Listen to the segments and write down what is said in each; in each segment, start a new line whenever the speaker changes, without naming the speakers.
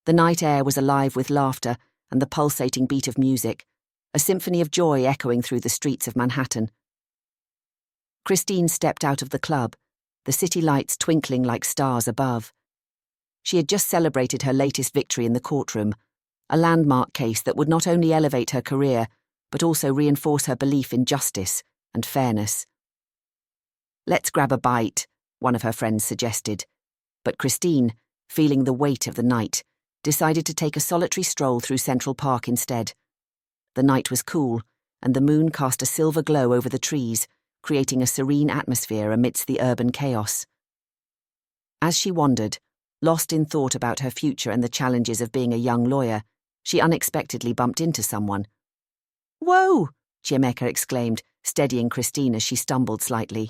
The night air was alive with laughter and the pulsating beat of music, a symphony of joy echoing through the streets of Manhattan. Christine stepped out of the club, the city lights twinkling like stars above. She had just celebrated her latest victory in the courtroom, a landmark case that would not only elevate her career, but also reinforce her belief in justice and fairness. "Let's grab a bite," one of her friends suggested. But Christine, feeling the weight of the night, decided to take a solitary stroll through Central Park instead. The night was cool, and the moon cast a silver glow over the trees, creating a serene atmosphere amidst the urban chaos. As she wandered, lost in thought about her future and the challenges of being a young lawyer, she unexpectedly bumped into someone. "Whoa!" Chiemeka exclaimed, steadying Christine as she stumbled slightly.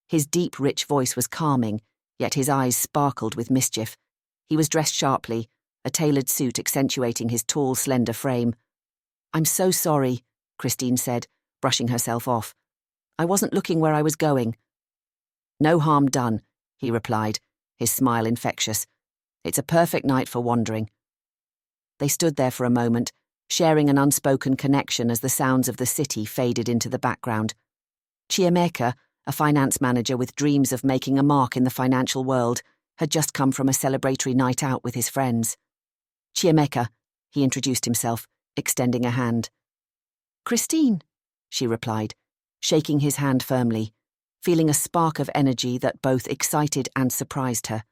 His deep, rich voice was calming, yet his eyes sparkled with mischief. He was dressed sharply, a tailored suit accentuating his tall, slender frame. "I'm so sorry," Christine said, brushing herself off. "I wasn't looking where I was going." "No harm done," he replied, his smile infectious. "It's a perfect night for wandering." They stood there for a moment, sharing an unspoken connection as the sounds of the city faded into the background. Chiemeka, a finance manager with dreams of making a mark in the financial world, had just come from a celebratory night out with his friends. "Chiemeka," he introduced himself, extending a hand. "Christine," she replied, shaking his hand firmly, feeling a spark of energy that both excited and surprised her.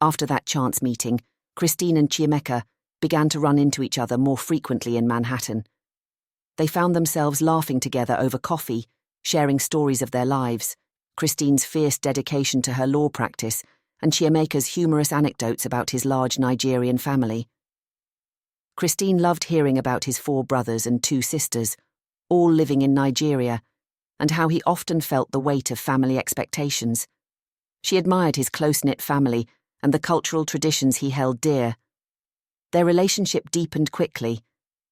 After that chance meeting, Christine and Chiemeka began to run into each other more frequently in Manhattan. They found themselves laughing together over coffee, sharing stories of their lives, Christine's fierce dedication to her law practice, and Chiemeka's humorous anecdotes about his large Nigerian family. Christine loved hearing about his 4 brothers and 2 sisters, all living in Nigeria, and how he often felt the weight of family expectations. She admired his close-knit family and the cultural traditions he held dear. Their relationship deepened quickly.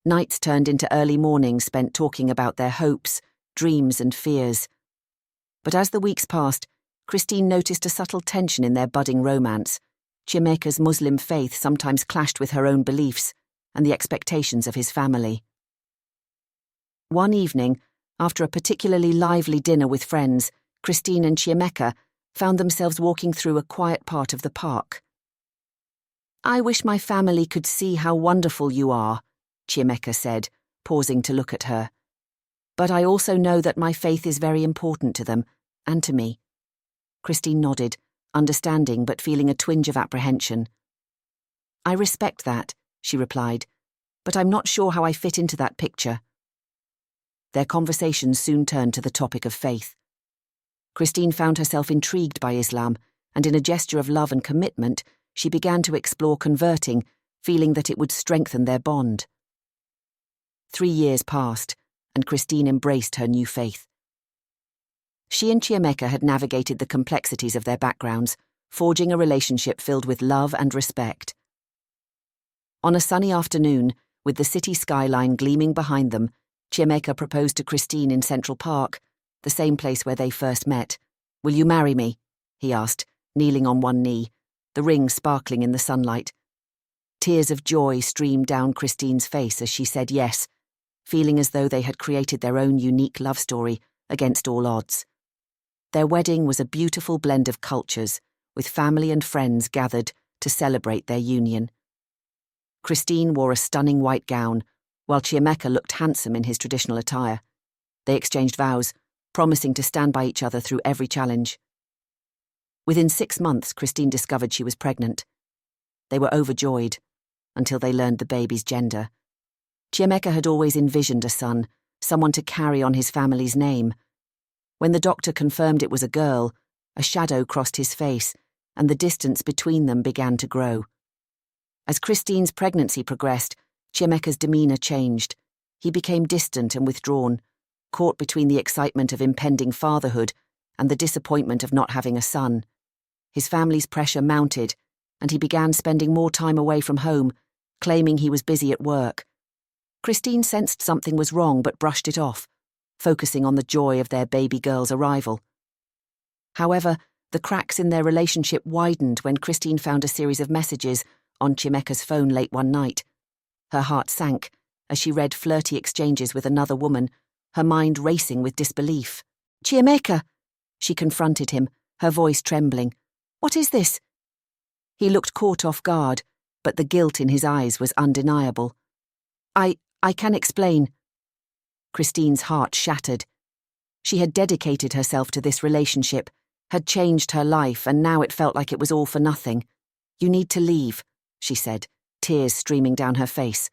Nights turned into early mornings spent talking about their hopes, dreams, and fears. But as the weeks passed, Christine noticed a subtle tension in their budding romance. Chiemeka's Muslim faith sometimes clashed with her own beliefs and the expectations of his family. One evening, after a particularly lively dinner with friends, Christine and Chiemeka found themselves walking through a quiet part of the park. "I wish my family could see how wonderful you are," Chiemeka said, pausing to look at her. "But I also know that my faith is very important to them, and to me." Christine nodded, understanding but feeling a twinge of apprehension. "I respect that," she replied, "but I'm not sure how I fit into that picture." Their conversation soon turned to the topic of faith. Christine found herself intrigued by Islam, and in a gesture of love and commitment, she began to explore converting, feeling that it would strengthen their bond. 3 years passed, and Christine embraced her new faith. She and Chiemeka had navigated the complexities of their backgrounds, forging a relationship filled with love and respect. On a sunny afternoon, with the city skyline gleaming behind them, Chiemeka proposed to Christine in Central Park, the same place where they first met. "Will you marry me?" he asked, kneeling on one knee, the ring sparkling in the sunlight. Tears of joy streamed down Christine's face as she said yes, feeling as though they had created their own unique love story against all odds. Their wedding was a beautiful blend of cultures, with family and friends gathered to celebrate their union. Christine wore a stunning white gown, while Chiemeka looked handsome in his traditional attire. They exchanged vows, promising to stand by each other through every challenge. Within 6 months, Christine discovered she was pregnant. They were overjoyed, until they learned the baby's gender. Chiemeka had always envisioned a son, someone to carry on his family's name. When the doctor confirmed it was a girl, a shadow crossed his face, and the distance between them began to grow. As Christine's pregnancy progressed, Chiemeka's demeanor changed. He became distant and withdrawn, caught between the excitement of impending fatherhood and the disappointment of not having a son. His family's pressure mounted, and he began spending more time away from home, claiming he was busy at work. Christine sensed something was wrong but brushed it off, focusing on the joy of their baby girl's arrival. However, the cracks in their relationship widened when Christine found a series of messages on Chiemeka's phone late one night. Her heart sank as she read flirty exchanges with another woman, her mind racing with disbelief. "Chiemeka!" She confronted him, her voice trembling. "What is this?" He looked caught off guard, but the guilt in his eyes was undeniable. I can explain." Christine's heart shattered. She had dedicated herself to this relationship, had changed her life, and now it felt like it was all for nothing. "You need to leave," she said, tears streaming down her face.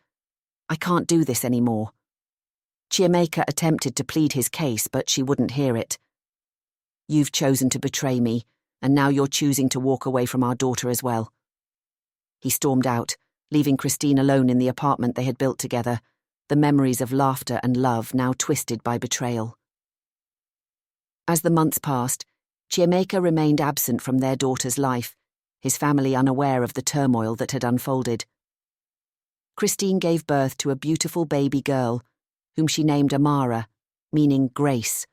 "I can't do this anymore." Chiemeka attempted to plead his case, but she wouldn't hear it. "You've chosen to betray me, and now you're choosing to walk away from our daughter as well." He stormed out, leaving Christine alone in the apartment they had built together, the memories of laughter and love now twisted by betrayal. As the months passed, Chiemeka remained absent from their daughter's life, his family unaware of the turmoil that had unfolded. Christine gave birth to a beautiful baby girl, whom she named Amara, meaning grace.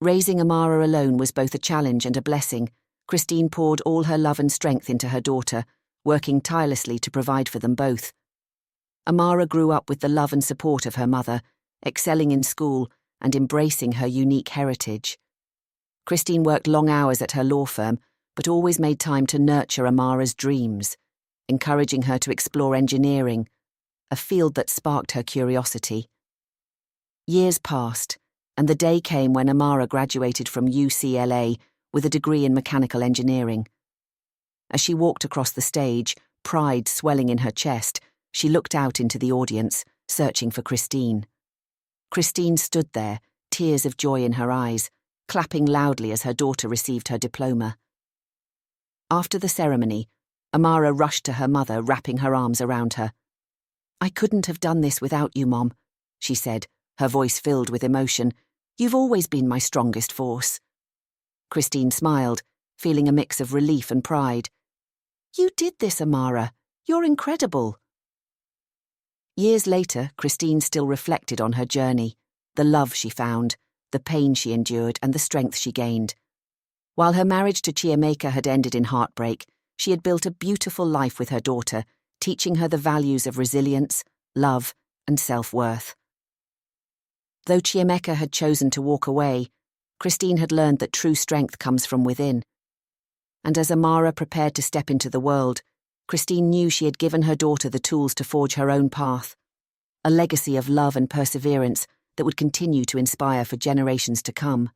Raising Amara alone was both a challenge and a blessing. Christine poured all her love and strength into her daughter, working tirelessly to provide for them both. Amara grew up with the love and support of her mother, excelling in school and embracing her unique heritage. Christine worked long hours at her law firm, but always made time to nurture Amara's dreams, encouraging her to explore engineering, a field that sparked her curiosity. Years passed, and the day came when Amara graduated from UCLA with a degree in mechanical engineering. As she walked across the stage, pride swelling in her chest, she looked out into the audience, searching for Christine. Christine stood there, tears of joy in her eyes, clapping loudly as her daughter received her diploma. After the ceremony, Amara rushed to her mother, wrapping her arms around her. "I couldn't have done this without you, Mom," she said, her voice filled with emotion. "You've always been my strongest force." Christine smiled, feeling a mix of relief and pride. "You did this, Amara. You're incredible." Years later, Christine still reflected on her journey, the love she found, the pain she endured, and the strength she gained. While her marriage to Chiemeka had ended in heartbreak, she had built a beautiful life with her daughter, teaching her the values of resilience, love, and self-worth. Though Chiemeka had chosen to walk away, Christine had learned that true strength comes from within. And as Amara prepared to step into the world, Christine knew she had given her daughter the tools to forge her own path, a legacy of love and perseverance that would continue to inspire for generations to come.